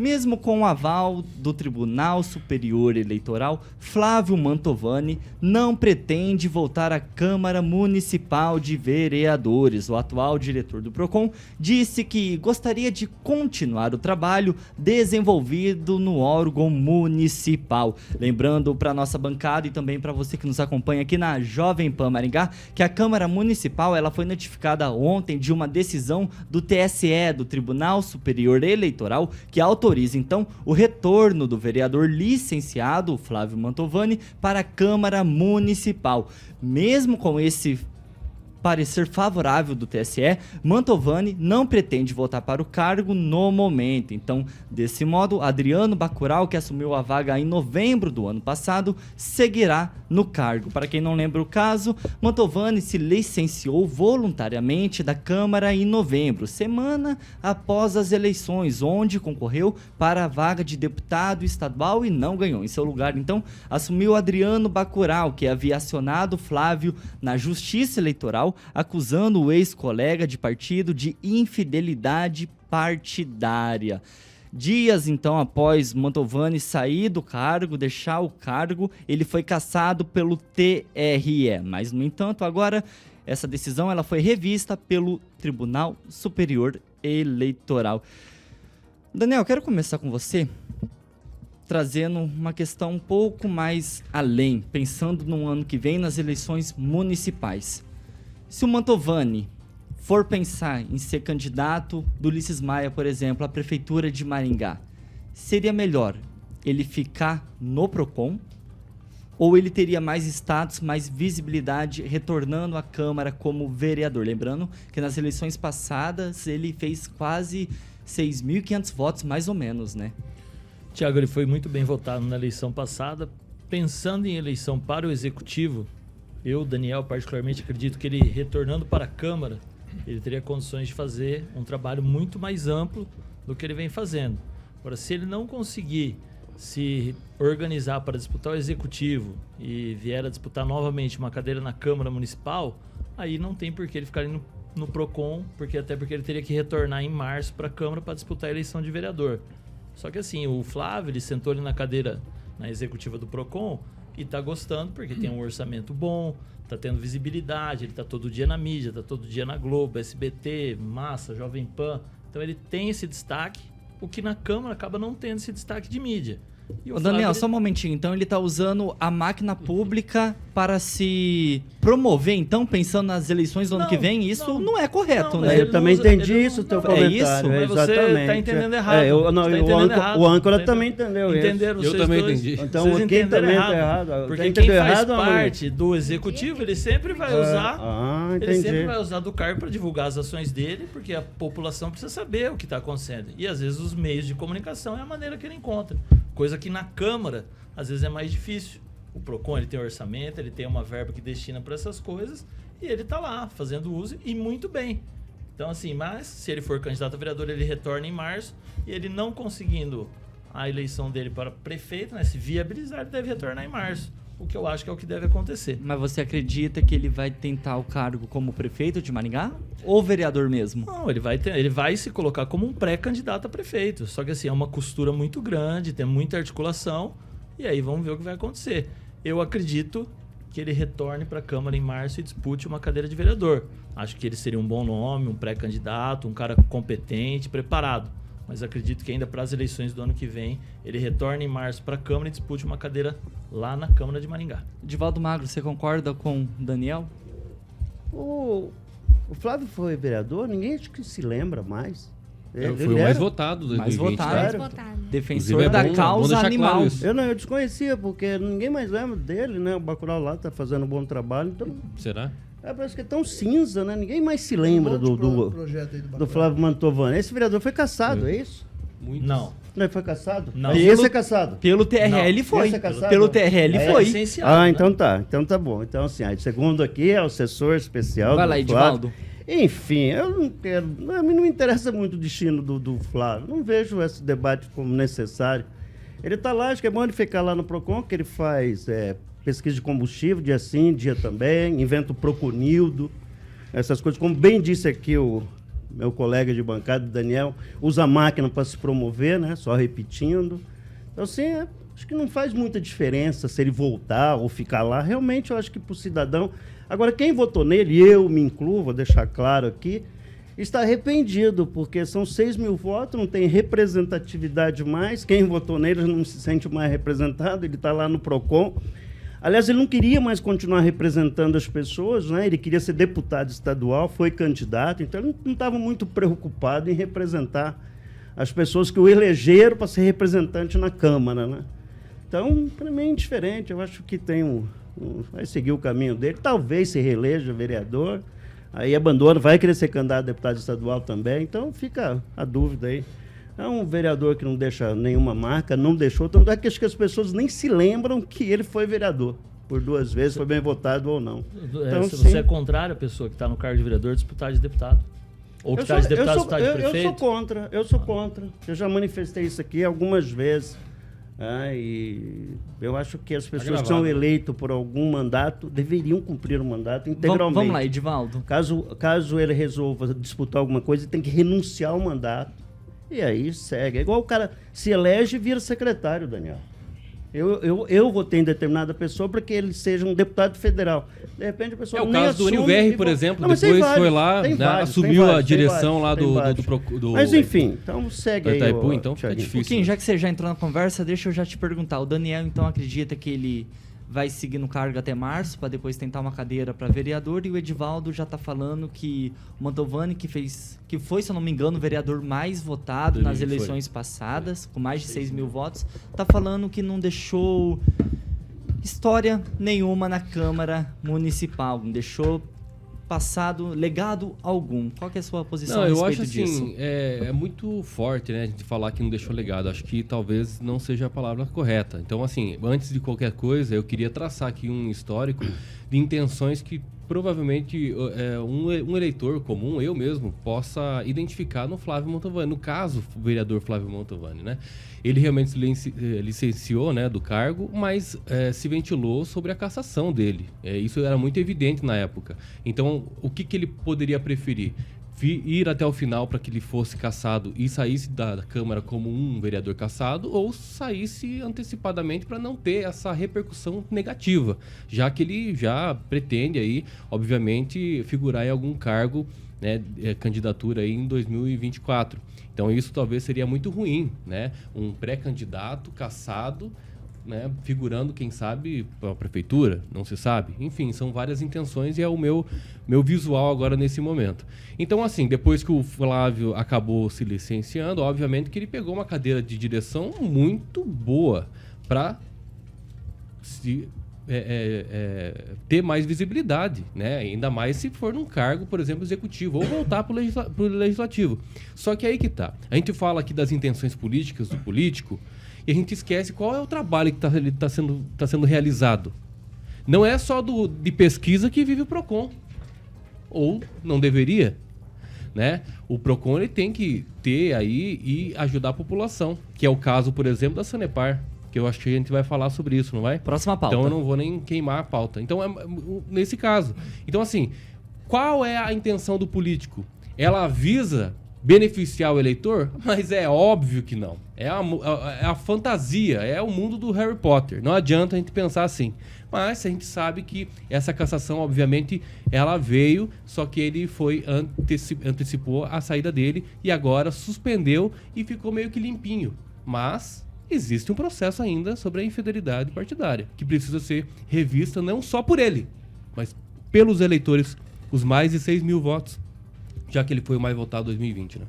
Mesmo com o aval do Tribunal Superior Eleitoral, Flávio Mantovani não pretende voltar à Câmara Municipal de Vereadores. O atual diretor do PROCON disse que gostaria de continuar o trabalho desenvolvido no órgão municipal. Lembrando para nossa bancada e também para você que nos acompanha aqui na Jovem Pan Maringá, que a Câmara Municipal ela foi notificada ontem de uma decisão do TSE, do Tribunal Superior Eleitoral, que autoriza então o retorno do vereador licenciado Flávio Mantovani para a Câmara Municipal. Mesmo com esse parecer favorável do TSE, Mantovani não pretende voltar para o cargo no momento. Então, desse modo, Adriano Bacurau, que assumiu a vaga em novembro do ano passado, seguirá no cargo. Para quem não lembra o caso, Mantovani se licenciou voluntariamente da Câmara em novembro, semana após as eleições, onde concorreu para a vaga de deputado estadual e não ganhou. Em seu lugar, então, assumiu Adriano Bacurau, que havia acionado Flávio na Justiça Eleitoral, acusando o ex-colega de partido de infidelidade partidária. Dias, então, após Mantovani sair do cargo, deixar o cargo, ele foi cassado pelo TRE. Mas, no entanto, agora essa decisão ela foi revista pelo Tribunal Superior Eleitoral. Daniel, quero começar com você, trazendo uma questão um pouco mais além, pensando no ano que vem nas eleições municipais. Se o Mantovani for pensar em ser candidato do Ulisses Maia, por exemplo, à Prefeitura de Maringá, seria melhor ele ficar no PROCON ou ele teria mais status, mais visibilidade retornando à Câmara como vereador? Lembrando que nas eleições passadas ele fez quase 6.500 votos, mais ou menos, né? Tiago, ele foi muito bem votado na eleição passada. Pensando em eleição para o Executivo, eu, Daniel, particularmente acredito que ele, retornando para a Câmara, ele teria condições de fazer um trabalho muito mais amplo do que ele vem fazendo. Agora, se ele não conseguir se organizar para disputar o Executivo e vier a disputar novamente uma cadeira na Câmara Municipal, aí não tem por que ele ficar no PROCON, porque ele teria que retornar em março para a Câmara para disputar a eleição de vereador. Só que assim, o Flávio, ele sentou ali na cadeira na executiva do PROCON e tá gostando porque tem um orçamento bom, tá tendo visibilidade, ele tá todo dia na mídia, tá todo dia na Globo, SBT, Massa, Jovem Pan. Então ele tem esse destaque, o que na Câmara acaba não tendo esse destaque de mídia. Ô Daniel, só um momentinho. Então ele está usando a máquina pública para se promover, então, pensando nas eleições do ano que vem? Isso não é correto, né? Eu também entendi isso, o teu comentário. É isso? Exatamente. Você está entendendo errado. O âncora também entendeu isso. Entenderam eu também entendi. Então quem também está errado. Porque quem faz parte do Executivo, ele sempre vai usar... Ele sempre vai usar do cargo para divulgar as ações dele, porque a população precisa saber o que está acontecendo. E às vezes os meios de comunicação é a maneira que ele encontra. Coisa que na Câmara, às vezes é mais difícil. O PROCON, ele tem orçamento, ele tem uma verba que destina para essas coisas e ele está lá, fazendo uso e muito bem. Então, assim, mas se ele for candidato a vereador, ele retorna em março e ele não conseguindo a eleição dele para prefeito, né, se viabilizar, ele deve retornar em março. O que eu acho que é o que deve acontecer. Mas você acredita que ele vai tentar o cargo como prefeito de Maringá ou vereador mesmo? Não, ele vai se colocar como um pré-candidato a prefeito. Só que assim, é uma costura muito grande, tem muita articulação e aí vamos ver o que vai acontecer. Eu acredito que ele retorne para a Câmara em março e dispute uma cadeira de vereador. Acho que ele seria um bom nome, um pré-candidato, um cara competente, preparado. Mas acredito que ainda para as eleições do ano que vem, ele retorne em março para a Câmara e dispute uma cadeira lá na Câmara de Maringá. Divaldo Magro, você concorda com o Daniel? O Flávio foi vereador, ninguém acho que se lembra mais. Ele foi o mais votado do mais votado. Defensor é da bom, causa animal. Claro eu desconhecia, porque ninguém mais lembra dele, né? O Bacurau lá tá fazendo um bom trabalho. Então, será? Parece que é tão cinza, né? Ninguém mais se lembra do Flávio Mantovani. Esse vereador foi cassado, é isso? Muito. Não. Não, ele foi cassado? Não. E esse é cassado? Pelo TRE Não. ele foi. Esse é cassado? Pelo TRE ele foi. Licenciado, então tá. Então tá bom. Então assim, segundo aqui é o assessor especial Vai do lá, Flávio. Edivaldo. Enfim, eu não quero... A mim não me interessa muito o destino do Flávio. Não vejo esse debate como necessário. Ele tá lá, acho que é bom ele ficar lá no PROCON, que ele faz pesquisa de combustível, dia sim, dia também, inventa o Proconildo, essas coisas. Como bem disse aqui o meu colega de bancada, Daniel, usa a máquina para se promover, né? Só repetindo. Então, assim, acho que não faz muita diferença se ele voltar ou ficar lá. Realmente, eu acho que para o cidadão... Agora, quem votou nele, eu me incluo, vou deixar claro aqui, está arrependido, porque são 6 mil votos, não tem representatividade mais. Quem votou nele não se sente mais representado, ele está lá no PROCON. Aliás, ele não queria mais continuar representando as pessoas, né? Ele queria ser deputado estadual, foi candidato, então ele não estava muito preocupado em representar as pessoas que o elegeram para ser representante na Câmara, né? Então, para mim é indiferente, eu acho que vai seguir o caminho dele, talvez se reeleja vereador, aí abandona, vai querer ser candidato a deputado estadual também, então fica a dúvida aí. É um vereador que não deixa nenhuma marca, não deixou, tanto é que acho que as pessoas nem se lembram que ele foi vereador, por 2 vezes, foi bem votado ou não. Então, se você é contrário à pessoa que está no cargo de vereador disputar de deputado? Ou que está de deputado disputar de prefeito? Eu sou contra. Eu já manifestei isso aqui algumas vezes. E eu acho que as pessoas que são eleitas por algum mandato deveriam cumprir o mandato integralmente. Vamos lá, Edivaldo. Caso ele resolva disputar alguma coisa, ele tem que renunciar ao mandato. E aí segue. É igual o cara se elege e vira secretário, Daniel. Eu votei em determinada pessoa para que ele seja um deputado federal. De repente a pessoa o caso do Enio Verri, por exemplo, depois foi lá, né, assumiu a direção lá do Mas enfim, então segue aí. Itaipu, então fica difícil. Pouquinho, já que você já entrou na conversa, deixa eu já te perguntar. O Daniel, então, acredita que ele vai seguir no cargo até março, para depois tentar uma cadeira para vereador, e o Edivaldo já está falando que o Mantovani, que foi, se eu não me engano, o vereador mais votado nas eleições passadas, com mais de 6 mil votos, está falando que não deixou história nenhuma na Câmara Municipal, não deixou legado algum. Qual que é a sua posição a respeito disso? Eu acho assim, é muito forte, né, a gente falar que não deixou legado. Acho que talvez não seja a palavra correta. Então, assim, antes de qualquer coisa, eu queria traçar aqui um histórico de intenções que provavelmente um eleitor comum, eu mesmo, possa identificar no Flávio Mantovani. No caso, o vereador Flávio Mantovani, né? Ele realmente licenciou, né, do cargo, mas se ventilou sobre a cassação dele. Isso era muito evidente na época. Então, o que ele poderia preferir? Ir até o final para que ele fosse cassado e saísse da Câmara como um vereador cassado, ou saísse antecipadamente para não ter essa repercussão negativa, já que ele já pretende aí, obviamente, figurar em algum cargo, né, candidatura aí em 2024. Então isso talvez seria muito ruim, né? Um pré-candidato cassado, né, figurando, quem sabe, para a prefeitura, não se sabe. Enfim, são várias intenções e é o meu visual agora nesse momento. Então, assim, depois que o Flávio acabou se licenciando, obviamente que ele pegou uma cadeira de direção muito boa para ter mais visibilidade, né? Ainda mais se for num cargo, por exemplo, executivo, ou voltar para o legislativo. Só que aí que tá. A gente fala aqui das intenções políticas do político, e a gente esquece qual é o trabalho que está sendo realizado. Não é só de pesquisa que vive o PROCON. Ou não deveria, né? O PROCON ele tem que ter aí e ajudar a população, que é o caso, por exemplo, da Sanepar, que eu acho que a gente vai falar sobre isso, não vai? Próxima pauta. Então eu não vou nem queimar a pauta. Então, nesse caso. Então, assim, qual é a intenção do político? Ela visa beneficiar o eleitor? Mas é óbvio que não. É a fantasia, é o mundo do Harry Potter. Não adianta a gente pensar assim. Mas a gente sabe que essa cassação, obviamente, ela veio, só que ele antecipou a saída dele e agora suspendeu e ficou meio que limpinho. Mas existe um processo ainda sobre a infidelidade partidária, que precisa ser revista não só por ele, mas pelos eleitores, os mais de 6 mil votos, já que ele foi o mais votado em 2020, né?